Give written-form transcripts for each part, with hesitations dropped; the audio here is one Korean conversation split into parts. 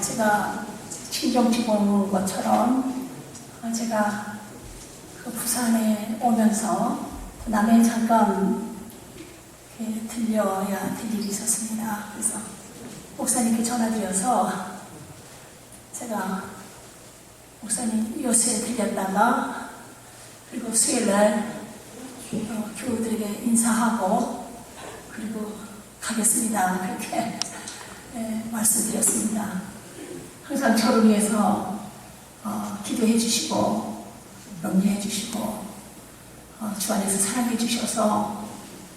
제가 친정집 온 것처럼 제가 그 부산에 오면서 남해 잠깐 들려야 될 일이 있었습니다. 그래서 목사님께 전화드려서 제가 목사님 요새 들렸다가 그리고 수요일날 교우들에게 인사하고 그리고 가겠습니다. 그렇게 말씀드렸습니다. 항상 저를 위해서 기도해 주시고 염려해 주시고 주 안에서 사랑해 주셔서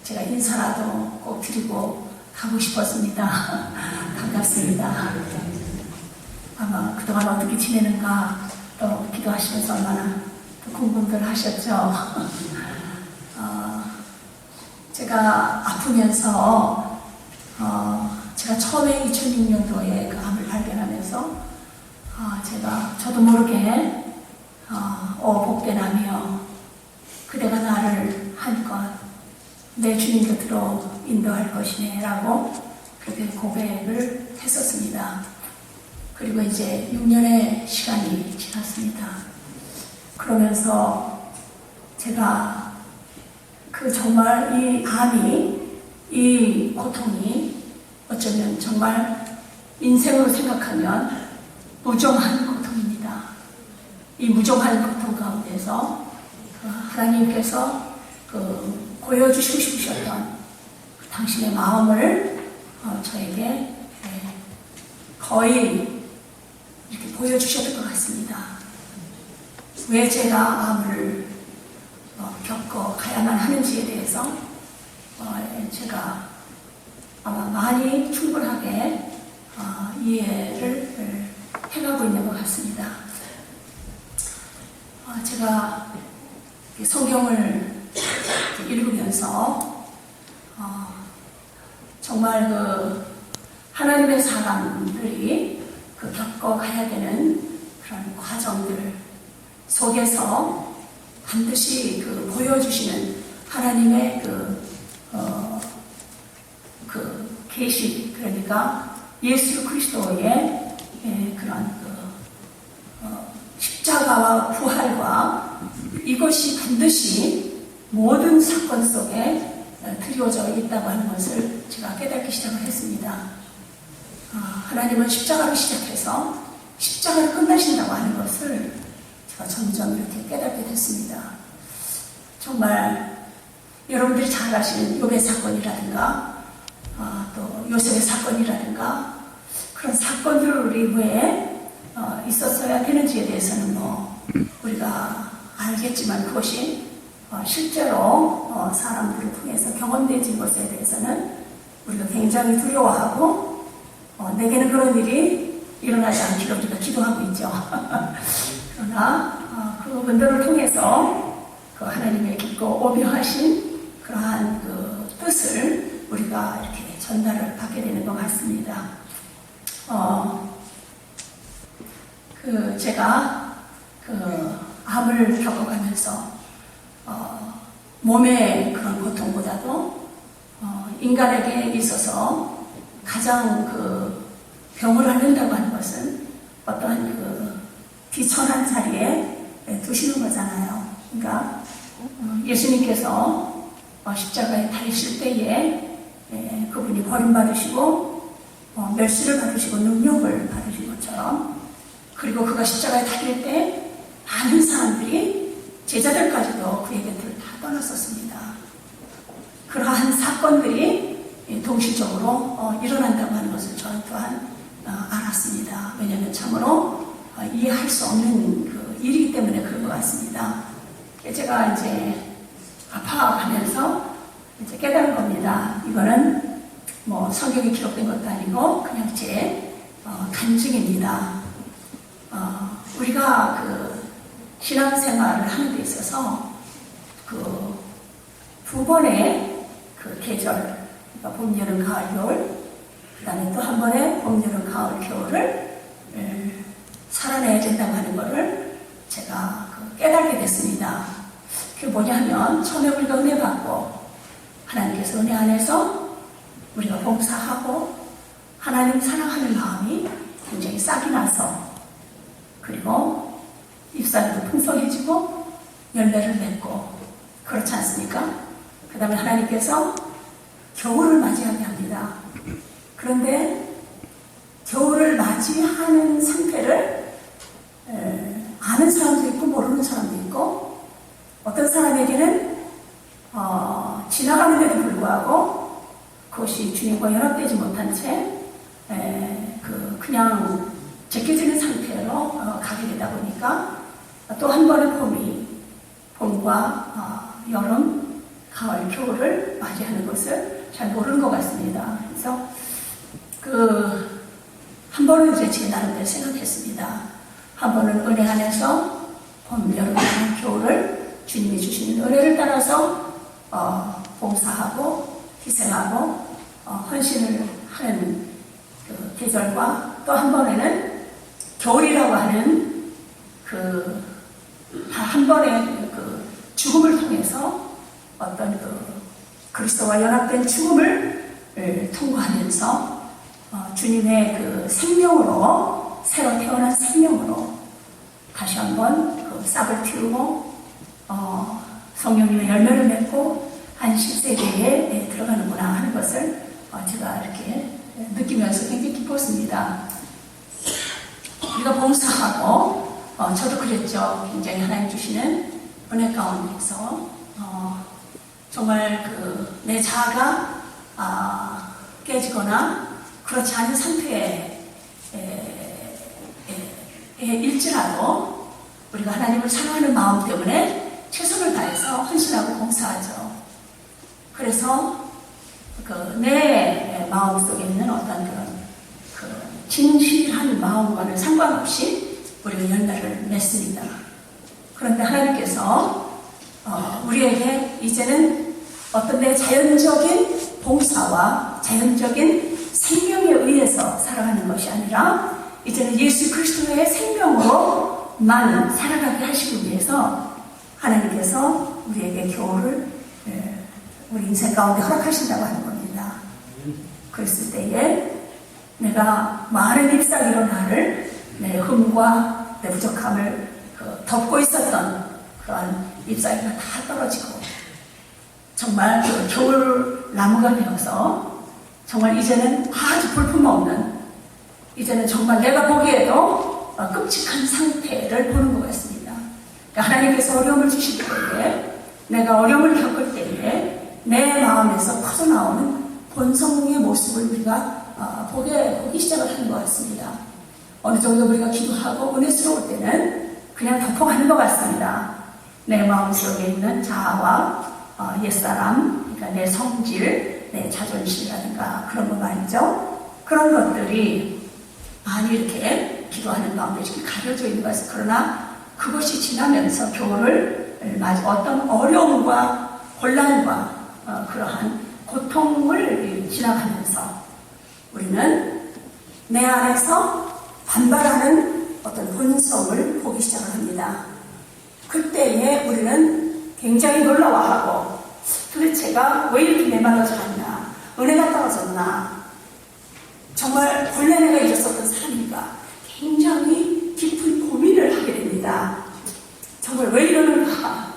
제가 인사라도 꼭 드리고 가고 싶었습니다. 반갑습니다. 아마 그동안 어떻게 지내는가 또 기도하시면서 얼마나 또 궁금들 하셨죠. 제가 아프면서 제가 처음에 2006년도에 그 암을 발견하면서 저도 모르게 복되나며 그대가 나를 한껏 내 주님 곁으로 인도할 것이네 라고 그렇게 고백을 했었습니다. 그리고 이제 6년의 시간이 지났습니다. 그러면서 제가 정말 이 암이, 이 고통이 어쩌면 정말 인생으로 생각하면 무정한 고통입니다. 이 무정한 고통 가운데서 하나님께서 보여주시고 싶으셨던 당신의 마음을 저에게 거의 이렇게 보여주셨던 것 같습니다. 왜 제가 암을 겪어 가야만 하는지에 대해서 제가 아마 많이 충분하게 이해를 해가고 있는 것 같습니다. 제가 성경을 읽으면서 정말 하나님의 사람들이 겪어가야 되는 그런 과정들 속에서 반드시 보여주시는 하나님의 계시, 그러니까 예수 그리스도의 그런 십자가와 부활과 이것이 반드시 모든 사건 속에 드리워져 있다고 하는 것을 제가 깨닫기 시작을 했습니다. 하나님은 십자가로 시작해서 십자가로 끝나신다고 하는 것을 제가 점점 이렇게 깨닫게 됐습니다. 정말 여러분들이 잘 아시는 욥의 사건이라든가 또 요셉의 사건이라든가 그런 사건들이 왜 있었어야 되는지에 대해서는 우리가 알겠지만 그것이 실제로 사람들을 통해서 경험되어진 것에 대해서는 우리가 굉장히 두려워하고 내게는 그런 일이 일어나지 않기를 우리가 기도하고 있죠. 그러나 그분들을 통해서 하나님의 깊고 오묘하신 그러한 뜻을 우리가 이렇게 전달을 받게 되는 것 같습니다. 제가 암을 겪어가면서 몸의 그런 고통보다도 인간에게 있어서 가장 병을 앓는다고 하는 것은 어떠한 비천한 자리에 두시는 거잖아요. 그러니까 예수님께서 십자가에 달리실 때에 그분이 버림받으시고 멸시를 받으시고 능력을 받으신 것처럼, 그리고 그가 십자가에 달릴 때 많은 사람들이 제자들까지도 그의 곁을 다 떠났었습니다. 그러한 사건들이 동시적으로 일어난다고 하는 것을 저는 또한 알았습니다. 왜냐하면 참으로 이해할 수 없는 일이기 때문에 그런 것 같습니다. 제가 이제 아파가면서 이제 깨달은 겁니다. 이거는 성경에 기록된 것도 아니고 그냥 제 간증입니다. 우리가 신앙생활을 하는 데 있어서 두 번의 계절, 그러니까 봄, 여름, 가을, 겨울, 그 다음에 또 한 번의 봄, 여름, 가을, 겨울을 살아내야 된다고 하는 것을 제가 깨닫게 됐습니다. 그게 뭐냐 하면 처음에 우리가 은혜 받고 하나님께서 은혜 안에서 우리가 봉사하고 하나님 사랑하는 마음이 싹이 나서 그리고 잎사귀도 풍성해지고 열매를 맺고 그렇지 않습니까? 그 다음에 하나님께서 겨울을 맞이하게 합니다. 그런데 겨울을 맞이하는 상태를 아는 사람도 있고 모르는 사람도 있고 어떤 사람에게는 지나가는데도 불구하고 그것이 주님과 연합되지 못한 채 그냥 제껴지는 상태로 가게 되다 보니까 또 한 번의 봄과 여름, 가을, 겨울을 맞이하는 것을 잘 모르는 것 같습니다. 그래서 한 번은 이제 제 나름대로 생각했습니다. 한 번은 은혜 안에서 봄, 여름, 가을, 겨울을 주님이 주시는 은혜를 따라서 봉사하고 희생하고 헌신을 하는 그 계절과 또 한 번에는 겨울이라고 하는 한 번의 그 죽음을 통해서 어떤 그리스도와 연합된 죽음을 통과하면서 주님의 그 생명으로 새로 태어난 생명으로 다시 한번 그 싹을 틔우고 성령님의 열매를 맺고 한 10세대에 들어가는구나 하는 것을 제가 이렇게 느끼면서 굉장히 기뻤습니다. 우리가 봉사하고 저도 그랬죠. 굉장히 하나님 주시는 은혜 가운데서 정말 내 자아가 깨지거나 그렇지 않은 상태에 일지라도 우리가 하나님을 사랑하는 마음 때문에 최선을 다해서 헌신하고 봉사하죠. 그래서 내 마음속에 있는 어떤 그런 진실한 마음과는 상관없이 우리가 열매를 맺습니다. 그런데 하나님께서 우리에게 이제는 어떤 내 자연적인 봉사와 자연적인 생명에 의해서 살아가는 것이 아니라 이제는 예수 그리스도의 생명으로만 살아가게 하시기 위해서 하나님께서 우리에게 겨울을 우리 인생 가운데 허락하신다고 하는 겁니다. 그랬을 때에 내가 많은 잎사귀로 나를 내 흠과 내 부족함을 덮고 있었던 그런 잎사귀가 다 떨어지고 정말 겨울 나무가 되어서 정말 이제는 아주 볼품없는 이제는 정말 내가 보기에도 끔찍한 상태를 보는 것 같습니다. 그러니까 하나님께서 어려움을 주실 때에 내가 어려움을 겪을 때에 내 마음에서 퍼져나오는 본성의 모습을 우리가 보기 시작을 하는 것 같습니다. 어느 정도 우리가 기도하고 은혜스러울 때는 그냥 덮어가는 것 같습니다. 내 마음속에 있는 자아와 옛사람, 그러니까 내 성질, 내 자존심이라든가 그런 거 말이죠. 그런 것들이 많이 이렇게 기도하는 가운데 이렇게 가려져 있는 것이 그러나 그것이 지나면서 겨울을 맞아 어떤 어려움과 곤란과 그러한 고통을 지나가면서 우리는 내 안에서 반발하는 어떤 본성을 보기 시작을 합니다. 그때에 우리는 굉장히 놀라워하고 도대체 제가 왜 이렇게 메말라져 갔나, 은혜가 떨어졌나, 정말 본래 내가 잊었었던 삶인가 굉장히 깊은 고민을 하게 됩니다. 정말 왜 이러는가.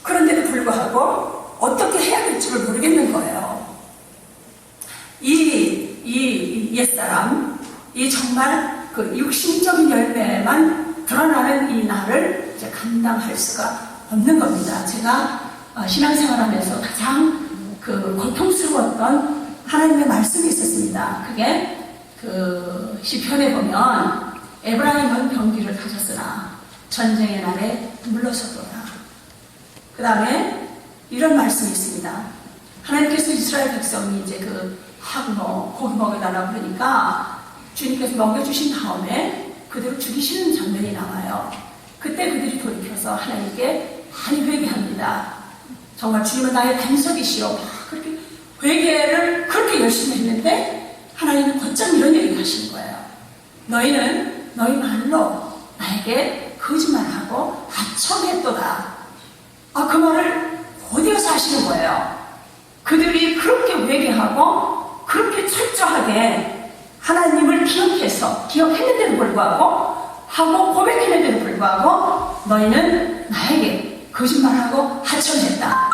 그런데도 불구하고 어떻게 해야 될지를 모르겠는 거예요. 이 옛사람, 이 정말 그 육신적인 열매만 드러나는 이 나를 이제 감당할 수가 없는 겁니다. 제가 신앙생활하면서 가장 고통스러웠던 하나님의 말씀이 있었습니다. 그게 시편에 보면 에브라임은 병기를 가졌으나 전쟁의 날에 물러서도다. 그 다음에 이런 말씀이 있습니다. 하나님께서 이스라엘 백성이 이제 고기 먹여달라고 그러니까 주님께서 먹여주신 다음에 그대로 죽이시는 장면이 나와요. 그때 그들이 돌이켜서 하나님께 많이 회개합니다. 정말 주님은 나의 반석이시오. 그렇게 회개를 그렇게 열심히 했는데 하나님은 곧장 이런 얘기를 하시는 거예요. 너희는 너희 말로 나에게 거짓말하고 아첨했도다. 그 말을 곧이어서 하시는 거예요. 그들이 그렇게 회개하고 그렇게 철저하게 하나님을 기억했는데도 불구하고 하고 고백했는데도 불구하고 너희는 나에게 거짓말하고 하청했다.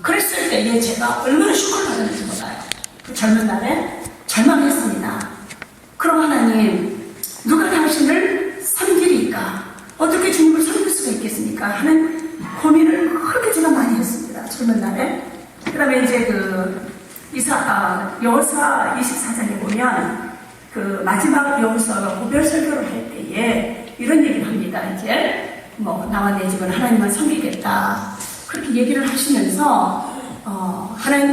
그랬을 때에 제가 얼마나 슈크를 받았는지 몰라요. 그 젊은 날에 절망했습니다. 그럼 하나님, 누가 당신을 섬기리까? 어떻게 주님을 섬길 수가 있겠습니까? 하는 고민을 그렇게 제가 많이 했습니다. 젊은 날에. 그 다음에 이제 여호수아 24장에 보면 그 마지막 여호수아가 고별 설교를 할 때에 이런 얘기를 합니다. 이제 나와 내 집은 하나님만 섬기겠다. 그렇게 얘기를 하시면서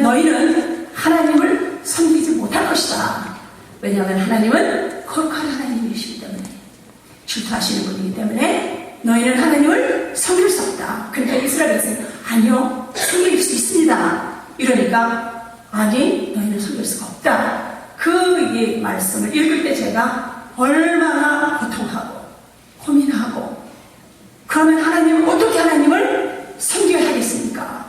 너희는 하나님을 섬기지 못할 것이다. 왜냐하면 하나님은 거룩한 하나님이시기 때문에, 질투하시는 분이기 때문에 너희는 하나님을 섬길 수 없다. 그러니까 이스라엘 백성이 아니요, 섬길 수 있습니다. 이러니까 아니, 너희는 섬길 수가 없다. 그 말씀을 읽을 때 제가 얼마나 고통하고 고민하고, 그러면 하나님은 어떻게 하나님을 섬겨야 하겠습니까?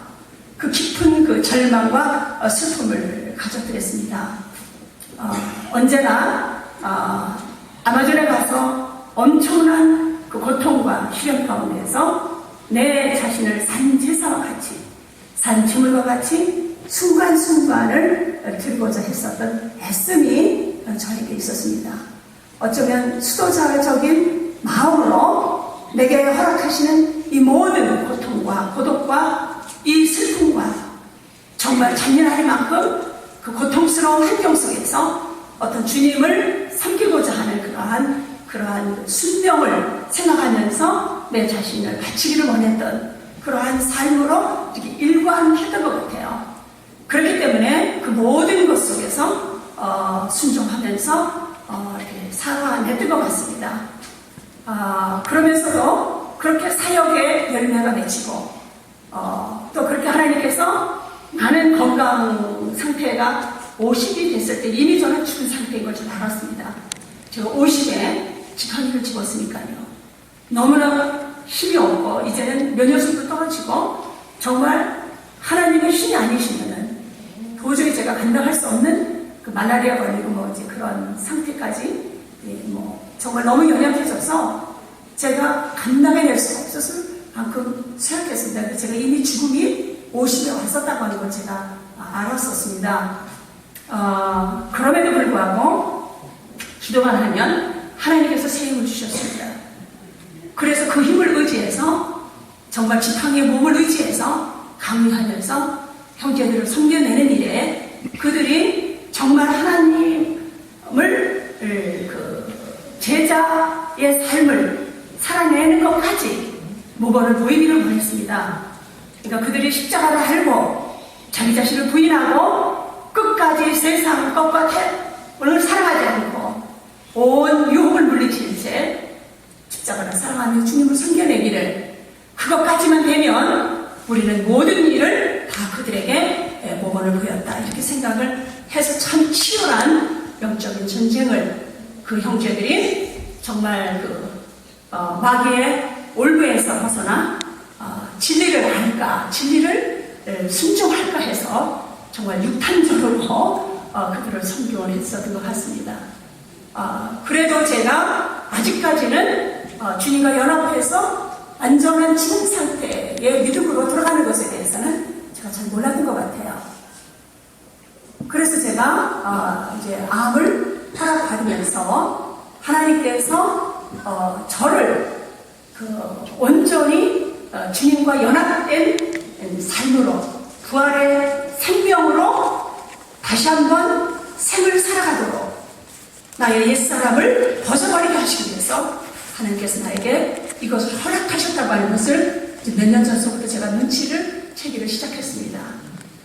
그 깊은 그 절망과 슬픔을 가져드렸습니다. 언제나 아마존에 가서 엄청난 그 고통과 시련 가운데서 내 자신을 산제사와 같이, 산지물과 같이 순간순간을 드리고자 했었던 애씀이 저에게 있었습니다. 어쩌면 수도자적인 마음으로 내게 허락하시는 이 모든 고통과 고독과 이 슬픔과 정말 잔인할 만큼 그 고통스러운 환경 속에서 어떤 주님을 섬기고자 하는 그러한 순명을 생각하면서 내 자신을 바치기를 원했던 그러한 삶으로 이렇게 일관했던 것 같아요. 그렇기 때문에 그 모든 것 속에서 순종하면서 이렇게 살아냈던 것 같습니다. 그러면서도 그렇게 사역에 열매가 맺히고 또 그렇게 하나님께서 나는 건강 상태가 50이 됐을 때 이미 저는 죽은 상태인 걸 좀 알았습니다. 제가 50에 지팡이를 집었으니까요. 너무나 힘이 없고 이제는 면역력도 떨어지고 정말 하나님의 신이 아니시면은 도저히 제가 감당할 수 없는 그 말라리아 걸리고 이제 그런 상태까지 정말 너무 연약해져서 제가 감당해낼 수 없었을 만큼 쇠약했습니다. 제가 이미 죽음이 50에 왔었다고 하는 걸 제가 알았었습니다. 그럼에도 불구하고 기도만 하면 하나님께서 새 힘을 주셨습니다. 그래서 그 힘을 의지해서 정말 지팡이의 몸을 의지해서 강의하면서 형제들을 섬겨내는 일에 그들이 정말 하나님을 그 제자의 삶을 살아내는 것까지 무거운 부인을 보냈습니다. 그러니까 그들이 십자가를 알고 자기 자신을 부인하고 끝까지 세상 것과 오늘 사랑하지 않고 온 유혹을 물리치는 채 십자가를 사랑하며 주님을 섬겨내기를, 그것까지만 되면 우리는 모든 일을 다 그들에게 모범을 보였다, 이렇게 생각을 해서 참 치열한 영적인 전쟁을 그 형제들이 정말 마귀의 올무에서 벗어나 진리를 알까, 진리를 순종할까 해서 정말 육탄적으로 그들을 섬기곤 했었던 것 같습니다. 그래도 제가 아직까지는 주님과 연합해서 안전한 지능 상태의 믿음으로 들어가는 것에 대해서는 제가 잘 몰랐던 것 같아요. 그래서 제가 이제 암을 허락받으면서 하나님께서 저를 온전히 주님과 연합된 삶으로, 부활의 생명으로 다시 한번 생을 살아가도록 나의 옛사람을 벗어버리게 하시기 위해서 하나님께서 나에게 이것을 허락하셨다고 하는 것을 몇 년 전서부터 제가 눈치를 채기를 시작했습니다.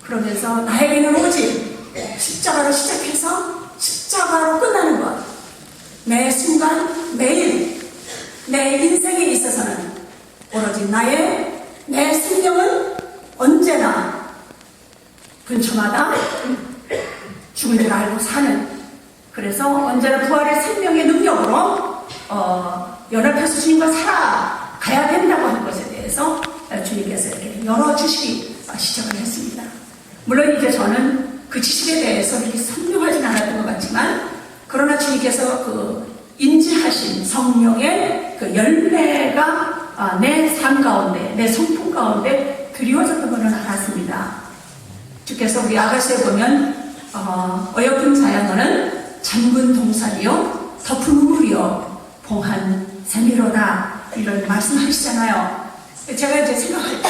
그러면서 나에게는 오직 십자가로 시작해서 십자가로 끝나는 것, 매 순간 매일 내 인생에 있어서는 오로지 내 생명은 언제나 분초마다 죽은 줄 알고 사는, 그래서 언제나 부활의 생명의 능력으로 연합해서 주님과 살아가야 된다고 하는 것에 대해서 주님께서 이렇게 열어주시기 시작을 했습니다. 물론 이제 저는 그 지식에 대해서 이렇게 선명하진 않았던 것 같지만, 그러나 성령의 그 열매가 내 삶 가운데, 내 성품 가운데 드리워졌던 것을 알았습니다. 주께서 우리 아가씨에 보면 어여쁜 자야 너는 잠근 동산이요 덮은 우물이요 봉한 샘이로다 이런 말씀하시잖아요. 제가 이제 생각할 때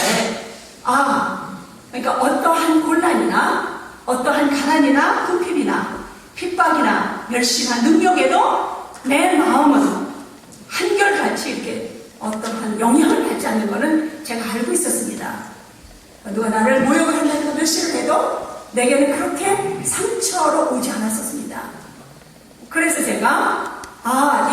그러니까 어떠한 곤란이나 어떠한 가난이나 궁핍이나 핍박이나 멸시나 능력에도 내 마음은 한결같이 이렇게 어떠한 영향을 받지 않는 것은 제가 알고 있었습니다. 누가 나를 모욕을 한다든가 멸시를 해도 내게는 그렇게 상처로 오지 않았었습니다. 그래서 제가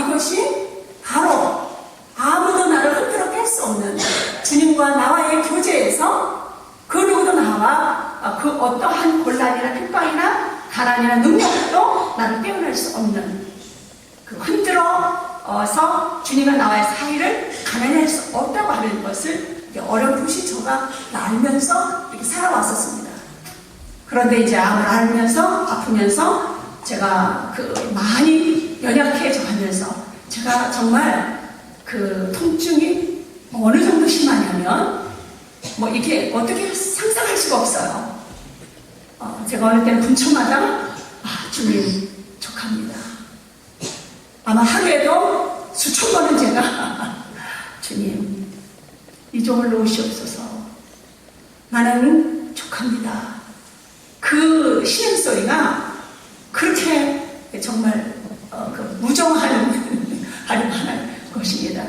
이것이 바로 아무도 나를 흔들어 뺄 수 없는 주님과 나와의 교제에서 그 누구도 나와 그 어떠한 곤란이나 핍박이나 가난이나 능력도 나를 빼어날 수 없는 그 흔들어서 주님과 나와의 사이를 가난할 수 없다고 하는 것을 어렴풋이 저가 알면서 이렇게 살아왔었습니다. 그런데 이제 암을 알면서 아프면서 제가 많이 연약해져 가면서 제가 정말 그 통증이 어느 정도 심하냐면 이게 어떻게 상상할 수가 없어요. 제가 어느 때는 분초마다 주님 족합니다. 아마 하루에도 수천 번은 제가 주님 이 종을 놓으시옵소서. 나는 족합니다. 그 신음소리가 그렇게 정말 무정한 만한 것입니다.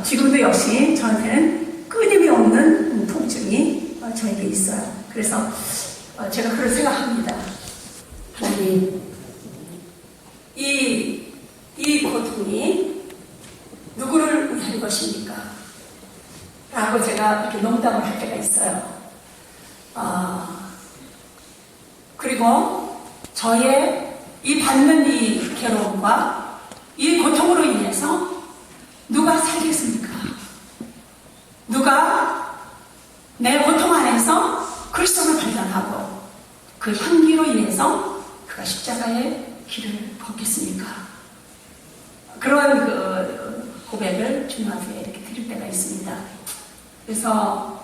지금도 역시 저한테는 끊임이 없는 통증이 저에게 있어요. 그래서 제가 그걸 생각합니다. 하나님, 이 고통이 누구를 위한 것입니까? 라고 제가 이렇게 농담을 할 때가 있어요. 그리고 저의 이 받는 이 괴로움과 이 고통으로 인해서 누가 살겠습니까? 누가 내 고통 안에서 그리스도를 발견하고 그 향기로 인해서 그가 십자가의 길을 걷겠습니까? 그런 고백을 주님 앞에 이렇게 드릴 때가 있습니다. 그래서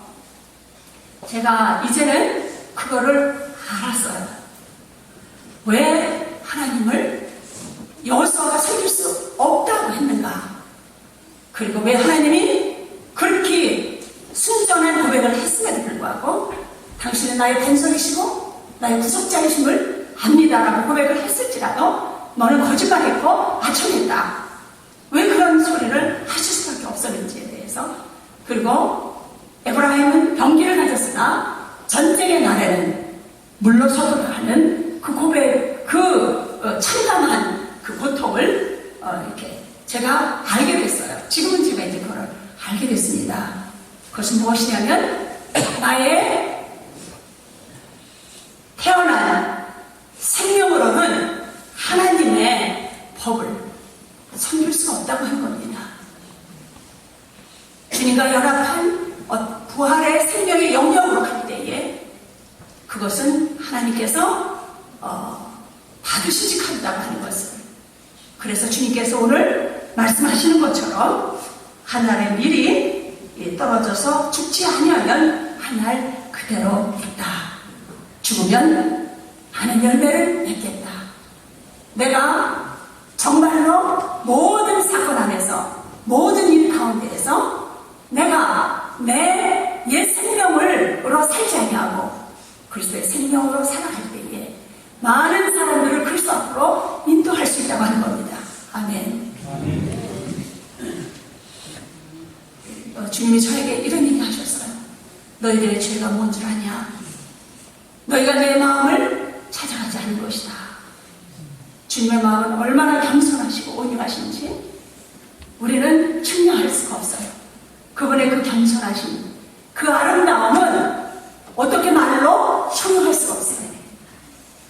제가 이제는 그거를 알았어요. 왜 하나님을 여호수아가 섬길 수 없다고 했는가? 그리고 왜 하나님이 그렇게 순전한 고백을 했음에도 불구하고 당신은 나의 반석이시고 나의 구속자이심을 압니다라고 고백을 했을지라도 너는 거짓말했고 아첨했다. 왜 그런 소리를 하실 수밖에 없었는지에 대해서, 그리고 에브라임은 병기를 가졌으나 전쟁의 날에는 물러서도록 하는 그 고백, 참담한 그 고통을 이렇게 제가 알게 됐어요. 지금은 제가 이제 그걸 알게 됐습니다. 그것은 무엇이냐면 나의 태어난 생명으로는 하나님의 법을 섬길 수가 없다고 하는 겁니다. 주님과 연합한 부활의 생명의 영역으로 갈 때에 그것은 하나님께서 받으시직한다고 하는 것을, 그래서 주님께서 오늘 말씀하시는 것처럼 하늘의 밀이 떨어져서 죽지 아니하면 하늘 그대로 있다. 죽으면 많은 열매를 맺겠다. 내가 정말로 모든 사건 안에서 모든 일 가운데에서 내가 내 옛 생명으로 살지 아니하고 그리스도의 생명으로 살아갈 때에 많은 사람들을 그리스도 앞으로 인도할 수 있다고 하는 겁니다. 아멘. 주님이 저에게 이런 얘기 하셨어요. 너희들의 죄가 뭔 줄 아냐? 너희가 내 마음을 찾아가지 않은 것이다. 주님의 마음은 얼마나 겸손하시고 온유하신지 우리는 측량할 수가 없어요. 그분의 그 겸손하심, 그 아름다움은 어떻게 말로 형용할 수가 없어요.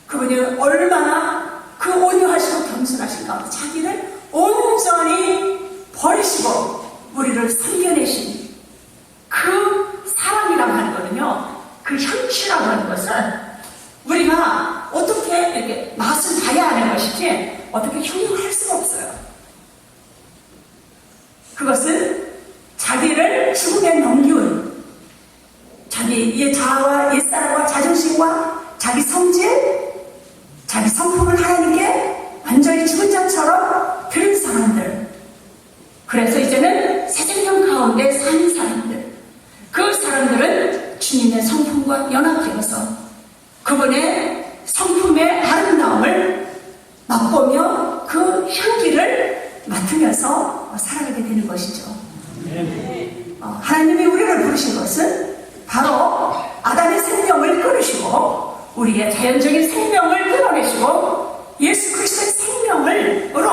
그분이 얼마나 그 온유하시고 겸손하신가. 자기를 온전히 버리시고 우리를 살려내신 그 사랑이라고 하는 거는요, 그 형치라고 하는 것은 우리가 어떻게 이렇게 맛을 봐야 하는 것이지 어떻게 형용할 수가 없어요. 그것은 자기를 죽음에 넘기운 자기의 자아와 옛사람과 자존심과 자기 성질, 자기 성품을 하나님께 완전히 죽은 자처럼 드린 사람들. 그래서 이제는 새 생명 가운데 사는 사람들. 그 사람들은 주님의 성품과 연합되어서 그분의 성품의 아름다움을 맛보며 그 향기를 맡으면서 살아가게 되는 것이죠. 하나님이 우리를 부르신 것은 바로 아담의 생명을 끊으시고 우리의 자연적인 생명을 끊어내시고 예수 그리스도의 생명을으로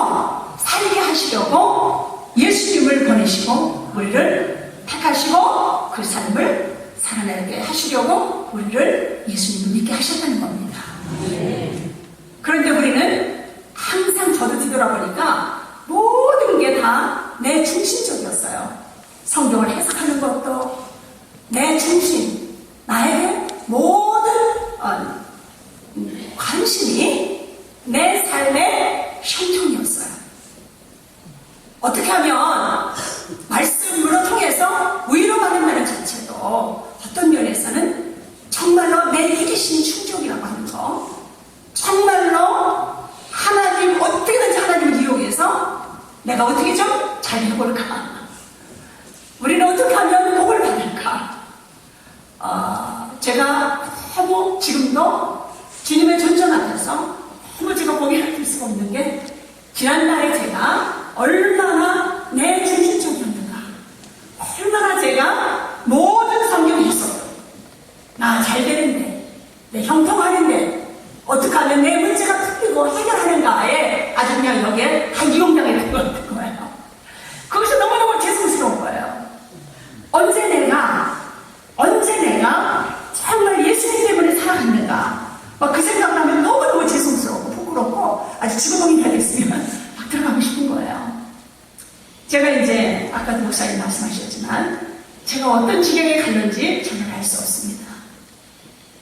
살게 하시려고 예수님을 보내시고 우리를 택하시고 그 삶을 살아내게 하시려고 우리를 예수님을 믿게 하셨다는 겁니다. 그런데 우리는 항상 저도 뒤돌아보니까 모든 게 다 내 중심적이었어요. 성경을 해석하는 것도 내 중심, 나에게 모든 관심이 내 삶의 형통이었어요. 어떻게 하면 말씀으로 통해서 위로받는다는 자체도 어떤 면에서는 정말로 내 이기심 충족이라고 하는 거, 정말로 하나님 어떻게든지 하나님을 이용해서 내가 어떻게 좀 잘 해볼까, 우리는 어떻게 하면 복을 받을까. 제가 너무 지금도 주님의 존재 앞에서 너무 제가 고개를 들 수가 없는 게 지난달에 제가 얼마나 내 중심적이었는가, 얼마나 제가 모든 성경을 했어요. 나 잘 되는데, 내 형통하는데 어떻게 하면 내 문제가 풀리고 해결하는가에 아주 그냥 여기에 다 이용당해 된 것 같은 거예요. 그것이 너무너무 죄송스러운 거예요. 언제 내가 정말 예수님 때문에 살아갔는가, 막 그 생각하면 너무너무 죄송스럽고 부끄럽고 아주 죽어동이 되겠으면 막 들어가고 싶은 거예요. 제가 이제 아까도 목사님 말씀하셨지만 제가 어떤 지경에 갔는지 정말 알 수 없습니다.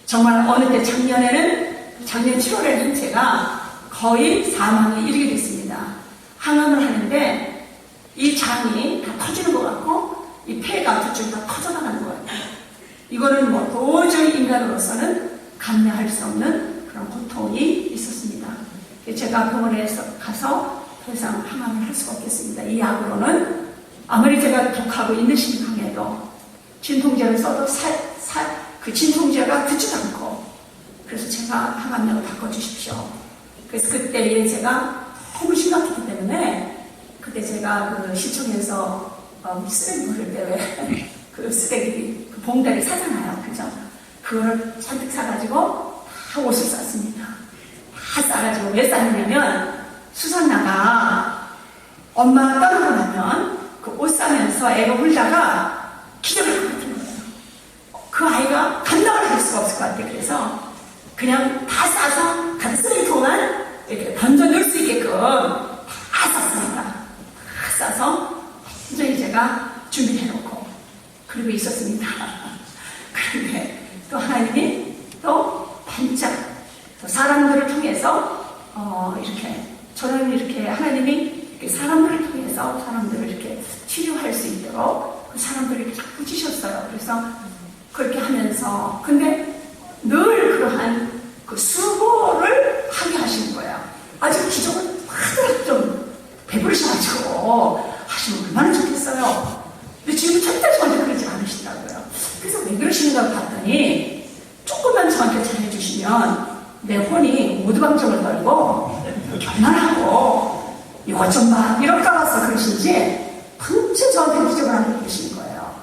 정말 어느 때 작년 7월에 한 제가 거의 사망에 이르게 됐습니다. 항암을 하는데 이 장이 다 터지는 것 같고 이 폐가 두 쪽이 다 터져나가는 것 같아요. 이거는 뭐 도저히 인간으로서는 감내할 수 없는 그런 고통이 있었습니다. 제가 병원에 가서 더 이상 항암을 할 수가 없겠습니다. 이 약으로는 아무리 제가 독하고 인내심이 강해도 진통제를 써도 그 진통제가 듣지도 않고, 그래서 제가 항암약을 바꿔주십시오. 그래서 그때 제가 너무 심각했기 때문에 그때 제가 그 시청에서 쓰레기 버릴 때 왜 그 쓰레기 그 봉다리 사잖아요, 그죠? 그걸 잔뜩 사가지고 다 옷을 쌌습니다. 다 싸가지고 왜 쌌냐면 수산나가 엄마 떠나고 나면 그 옷 싸면서 애가 울다가 기절할 것 같은 거예요. 그 아이가 감당을 할 수가 없을 것 같아요. 그래서 그냥 다 싸서 같은 쓰레기통만 이렇게 던져 넣을 수 있게끔 다 쌌습니다. 다 싸서 완전히 제가 준비해놓고 그리고 있었습니다. 그런데 또 하나님이 또 반짝 또 사람들을 통해서 이렇게 저는 이렇게 하나님이 이렇게 사람들을 통해서 사람들을 이렇게 치료할 수 있도록 그 사람들을 이렇게 자꾸 주셨어요. 그래서 그렇게 하면서 근데 늘 그러한 그 수고를 하게 하시는 거예요. 아직 기적을 하더라도 좀 배부르셔가지고 하시면 얼마나 좋겠어요. 근데 지금 절대 저한테 그러지 않으시더라고요. 그래서 왜 그러시는가 봤더니 조금만 저한테 잘해주시면 내 혼이 모두방정을 걸고 결란하고 이것 좀 봐 이럴까 봐서 그러신지 분명 저한테 기적을 하고 계시는 거예요.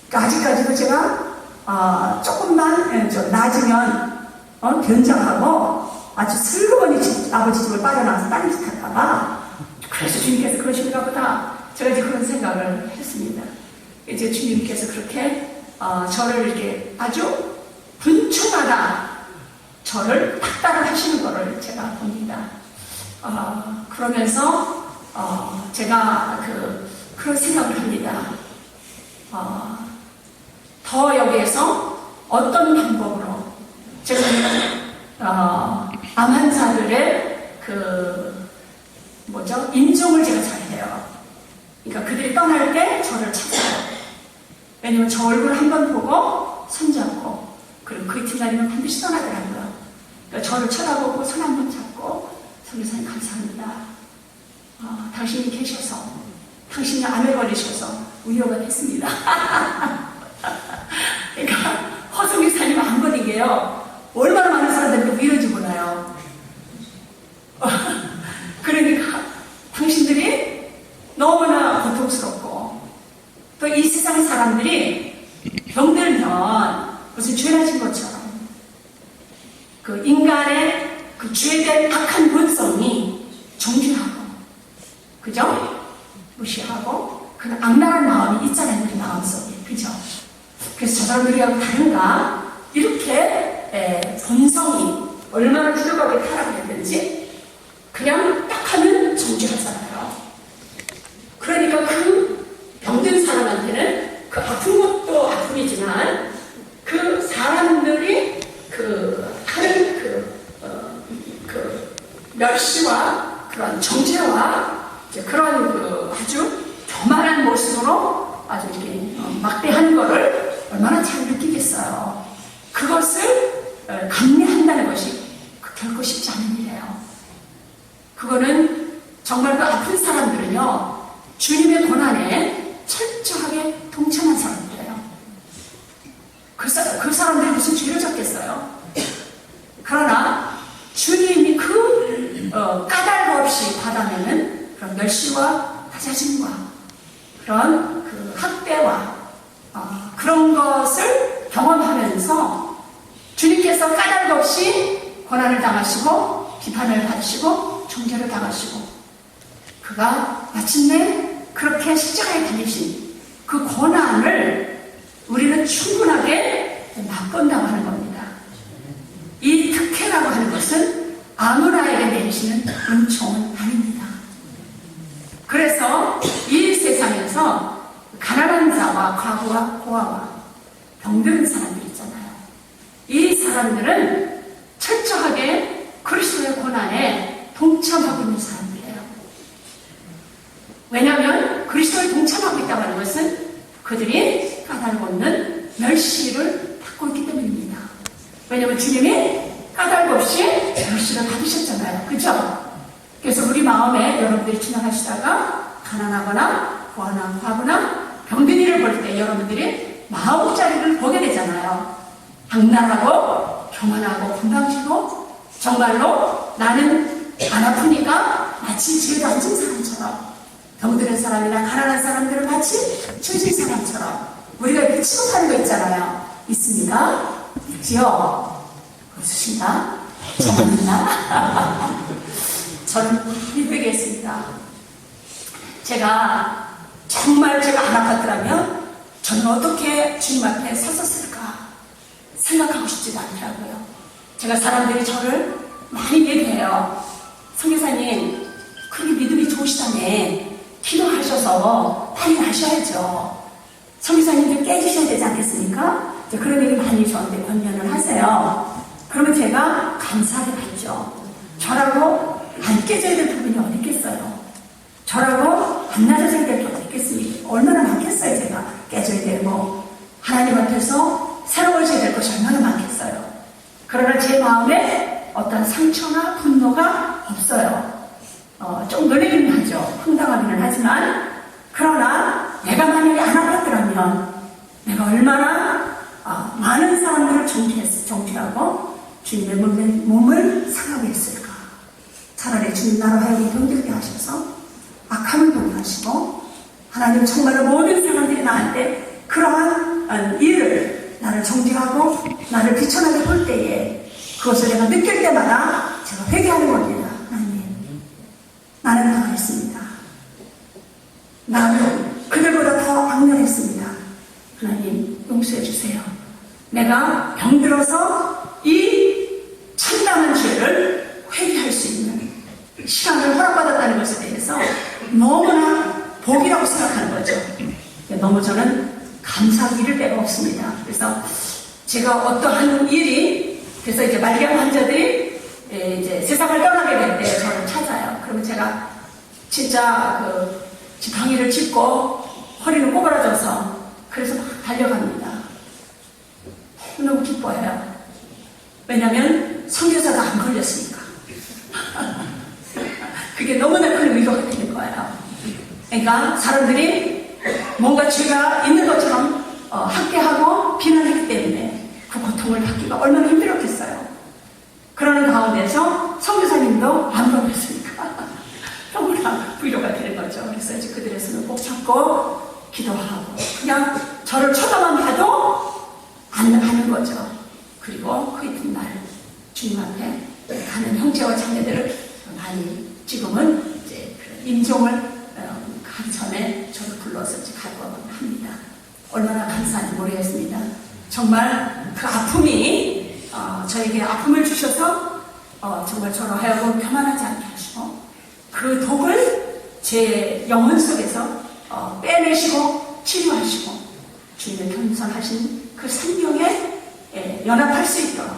그러니까 아직까지도 제가 조금만 좀 낮으면 변장하고 아주 슬그머니 아버지 집을 빠져나와서 딴 짓 할까봐 그래서 주님께서 그러신가 보다 제가 이제 그런 생각을 했습니다. 이제 주님께서 그렇게 저를 이렇게 아주 분초마다 저를 탁달을 하시는 거를 제가 봅니다. 그러면서 제가 그런 생각을 합니다. 더 여기에서 어떤 방법으로 제가 암 환자들의 인종을 제가 잘해요. 그러니까 그들이 떠날 왜냐면 저 얼굴 한번 보고 손잡고 그리고 그 이튿날이면 반드시 떠나더라고요. 그러니까 저를 쳐다보고 손 한번 잡고 선교사님 감사합니다. 당신이 계셔서 당신이 암에 걸리셔서 위로가 됐습니다. 그러니까 허성교사님 안 걸리게요. 얼마나 많은 사람들이 위로인지 몰라요. 그러니까 당신들이 너무나 고통스럽고 또 이 세상 사람들이 병들면 무슨 죄나진 것처럼 그 인간의 그 죄된 악한 본성이 정죄하고 그죠? 무시하고 그런 악랄한 마음이 있잖아요. 우리 마음속에. 그죠? 그래서 저 사람들이하고 다른가? 이렇게 본성이 얼마나 훌륭하게 타락했는지 그냥 딱 하면 정죄하잖아요. 그러니까 그 병든 사람한테는 그 아픈 것도 아픔이지만 그 사람들이 하는 멸시와 그런 정죄와 그런 아주 교만한 모습으로 아주 이렇게 막대하는 거를 얼마나 잘 느끼겠어요. 그것을 감내한다는 것이 결코 쉽지 않은 일이에요. 그거는 정말 그 아픈 사람들은요, 주님의 고난에 철저하게 동참한 사람들이에요. 그 사람들이 무슨 죄를 졌겠어요? 그러나 주님이 까닭 없이 받아내는 그런 멸시와 다자짐과 그런 그 학대와 그런 것을 경험하면서 주님께서 까닭 없이 고난을 당하시고 비판을 받으시고 정죄를 당하시고 그가 마침내 그렇게 십자가에 달리신 그 고난을 우리는 충분하게 맛본다고 하는 겁니다. 이 특혜라고 하는 것은 아무나에게 내리시는 은총은 아닙니다. 그래서 이 세상에서 가난한 자와 과부와 고아와 병든 사람들이 있잖아요. 이 사람들은 철저하게 그리스도의 고난에 동참하고 있는 사람들이에요. 왜냐하면 그리스도에 동참하고 있다고 하는 것은 그들이 까닭 없는 멸시를 받고 있기 때문입니다. 왜냐하면 주님이 까닭 없이 멸시를 받으셨잖아요. 그죠? 그래서 우리 마음에 여러분들이 지나가시다가 가난하거나 고아나 과부나 병든 이를 볼 때 여러분들이 마음자리를 보게 되잖아요. 악랄하고 교만하고 건방지고 정말로 나는 안 아프니까 마치 죄도 안 진 사람처럼 병드는 사람이나 가난한 사람들은 마치 죄진 사람처럼 우리가 이렇게 취급하는 거 있잖아요. 있습니까? 있지요? 없으신가? 저는 있나? 저는 믿으겠습니다. 정말 제가 안 아팠더라면 저는 어떻게 주님 앞에 섰었을까 생각하고 싶지도 않더라고요. 제가 사람들이 저를 많이 얘기해요. 선교사님, 그렇게 믿음이 좋으시다며 기도하셔서 빨리 나셔야죠. 선교사님들 깨주셔야 되지 않겠습니까? 그런 얘기 많이 저한테 권면을 하세요. 그러면 제가 감사하게 받죠. 저라고 안 깨져야 될 부분이 어디 있겠어요? 저라고 안 낮아져야 될 게 어디 있겠습니까? 얼마나 많겠어요. 제가 깨져야 되고 하나님 앞에서 새로워져야 될 것이 얼마나 많겠어요. 그러나 제 마음에 어떤 상처나 분노가 없어요. 좀 놀라기는 하죠. 황당하기는 하지만 그러나 내가 만약에 안 아팠더라면 내가 얼마나 많은 사람들을 정죄하고 주님의 몸을 상하게 했을까. 차라리 주님 나로 하여금 병들게 하셔서 악함을 보게 하시고 하나님 정말로 모든 사람들이 나한테 그러한 일을 나를 정죄하고 나를 비천하게 볼 때에 그것을 내가 느낄 때마다 제가 회개하는 겁니다. 하나님, 나는 당했습니다. 나는 그들보다 더 악랄했습니다. 하나님 용서해 주세요. 내가 병들어서 이 참담한 죄를 회개할 수 있는 시간을 허락받았다는 것에 대해서 너무나 복이라고 생각하는 거죠. 너무 저는 감사하기 이를 데가 없습니다. 그래서 제가 어떠한 일이 그래서 이제 말기암 환자들이 이제 세상을 떠나게 될 때 저를 찾아요. 그러면 제가 진짜 지팡이를 짚고 허리를 꼬부라져서 그래서 막 달려갑니다. 너무 기뻐해요. 왜냐하면 선교사가 안 걸렸으니까. 그게 너무나 큰 위로가 되는 거예요. 그러니까 사람들이 뭔가 죄가 있는 것처럼 학대하고 비난하기 때문에 그 고통을 받기가 얼마나 힘들었겠어요. 그러는 가운데서 선교사님도 안 걸렸으니까 너무나 위로가 되는 거죠. 그래서 이제 그들의 손을 꼭 잡고 기도하고 그냥 저를 쳐다만 봐도 안 하는 거죠. 그리고 그 이튿날 주님 앞에 가는 형제와 자매들을 많이 지금은 이제 임종을 가기 전에 저를 불러서 이제 가고 합니다. 얼마나 감사한지 모르겠습니다. 정말 그 아픔이 저에게 아픔을 주셔서 정말 저로 하여금 평안하지 않게 하시고 그 독을 제 영혼 속에서 빼내시고 치료하시고 주님의 겸손하신 그 생명에 연합할 수 있도록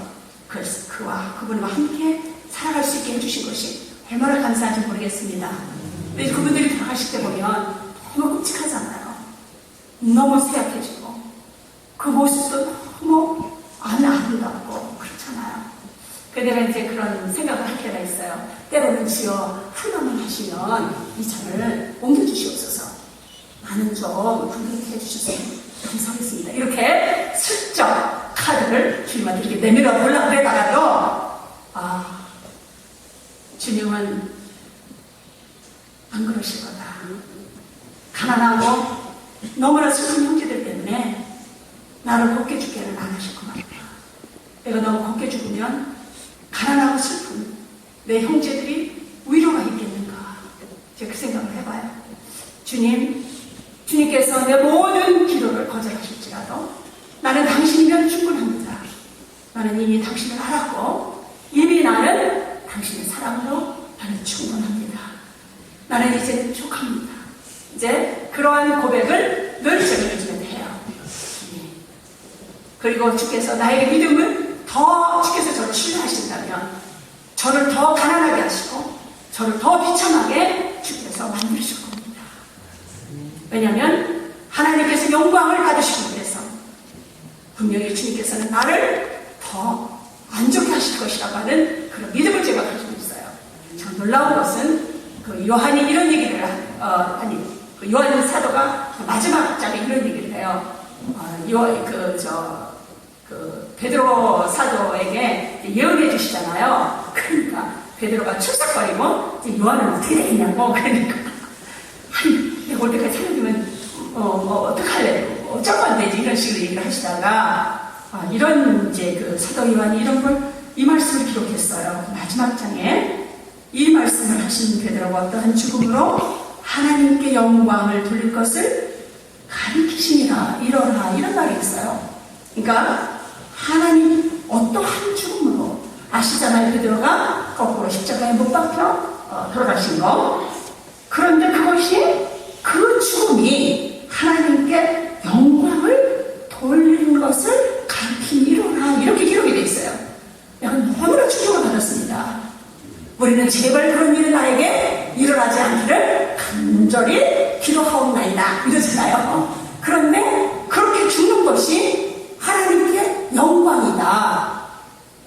그와 그분과 함께 살아갈 수 있게 해주신 것이 얼마나 감사한지 모르겠습니다. 근데 그분들이 돌아가실 때 보면 너무 끔찍하잖아요. 너무 쇠약해지고 그 모습도 너무 아름답고 그렇잖아요. 그래서 내가 이제 그런 생각을 할 때가 있어요. 때로는 주여 하나만 하시면 이 잔을 옮겨주시옵소서. 나는 좀 분명히 해주셨으면 감사하겠습니다. 이렇게 슬쩍 카드를 주님한테 이렇게 내밀어 보려고 그러다가도 주님은 안 그러실 거다. 가난하고 너무나 슬픈 형제들 때문에 나를 곱게 죽게는 안 하실 것 같다. 내가 너무 곱게 죽으면 가난하고 슬픈 내 형제들이 위로가 있겠는가. 제가 그 생각을 해봐요. 주님께서 내 모든 기도를 거절하실지라도 나는 당신이면 충분합니다. 나는 이미 당신을 알았고 이미 나는 당신의 사랑으로 나는 충분합니다. 나는 이제 족합니다. 이제 그러한 고백을 늘 제가 요즘에 해요. 그리고 주께서 나에게 믿음을 더 주께서 저를 신뢰하신다면 저를 더 가난하게 하시고 저를 더 비참하게 주께서 만드실 겁니다. 왜냐하면 하나님께서 영광을 받으시기 위해서 분명히 주님께서는 나를 더 안 좋게 하실 것이라고 하는 그런 믿음을 제가 가지고 있어요. 참 놀라운 것은 그 요한이 이런 얘기를 그 요한 사도가 마지막 장에 이런 얘기를 해요. 베드로 사도에게 예언해 주시잖아요. 그러니까 베드로가 출석거리고 요한은 어떻게 되겠냐고. 그러니까 아니 내가 올 때까지 살려주면 어떡할래? 어쩌면 안 되지? 이런 식으로 얘기를 하시다가 이런 이제 그 사도 요한이 이런 걸 이 말씀을 기록했어요. 마지막 장에 이 말씀을 하신 베드로가 어떠한 죽음으로 하나님께 영광을 돌릴 것을 가리키시니라 이러라 이런 말이 있어요. 그러니까 하나님 어떠한 죽음으로 아시잖아요. 베드로가 거꾸로 십자가에 못 박혀 돌아가신 거. 그런데 그것이 그 죽음이 하나님께 영광을 돌리는 것을 가리키니라 이렇게 기록이 되어 있어요. 내가 너무나 충격을 받았습니다. 우리는 제발 그런 일이 나에게 일어나지 않기를 간절히 기도하옵나이다 이러잖아요. 그런데 그렇게 죽는 것이 하나님께 영광이다.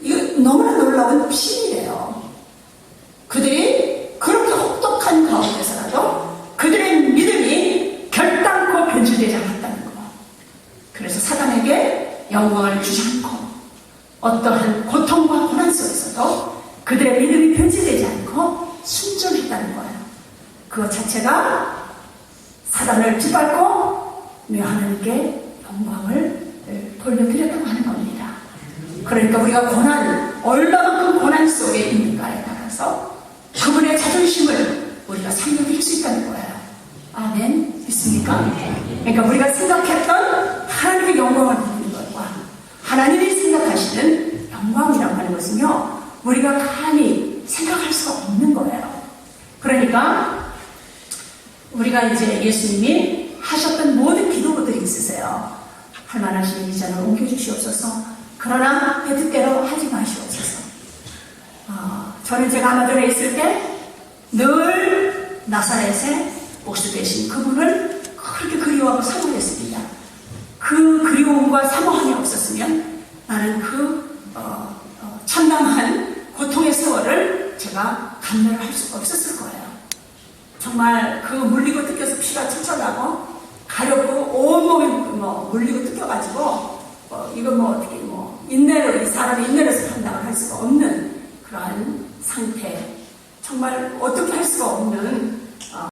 이거 너무나 놀라운 비밀이에요. 그들이 그렇게 혹독한 가운데서라도 그들의 믿음이 결단코 변질되지 않았다는 거. 그래서 사단에게 영광을 주지 않고 어떠한 고통과 고난 속에서도 그들의 믿음이 변질되지 않고 순종했다는 거예요. 그것 자체가 사단을 짓밟고 하나님께 영광을 돌려드렸다고 하는 겁니다. 그러니까 우리가 얼마만큼 고난 속에 있는가에 따라서 그분의 자존심을 우리가 살려드릴 수 있다는 거예요. 아멘. 믿습니까? 그러니까 우리가 생각했던 하나님의 영광을 드리는 것과 하나님이 생각하시는 영광이라고 하는 것은요, 우리가 감히 생각할 수가 없는 거예요. 그러니까 우리가 이제 예수님이 하셨던 모든 기도들이 있으세요. 할만하신 이 잔을 옮겨주시옵소서. 그러나 내 뜻대로 하지 마시옵소서. 저는 제가 아마존에 있을 때 늘 나사렛의 목수 되신 그분을 그렇게 그리워하고 사모했습니다. 그 그리움과 사모함이 없었으면 나는 그 참담한 고통의 세월을 제가 감내를 할 수가 없었을 거예요. 정말 그 물리고 뜯겨서 피가 철철나고 가렵고 온몸이 물리고 뜯겨가지고 이거 어떻게 인내로 이 사람의 인내로서 판단을 할 수가 없는 그러한 상태, 정말 어떻게 할 수가 없는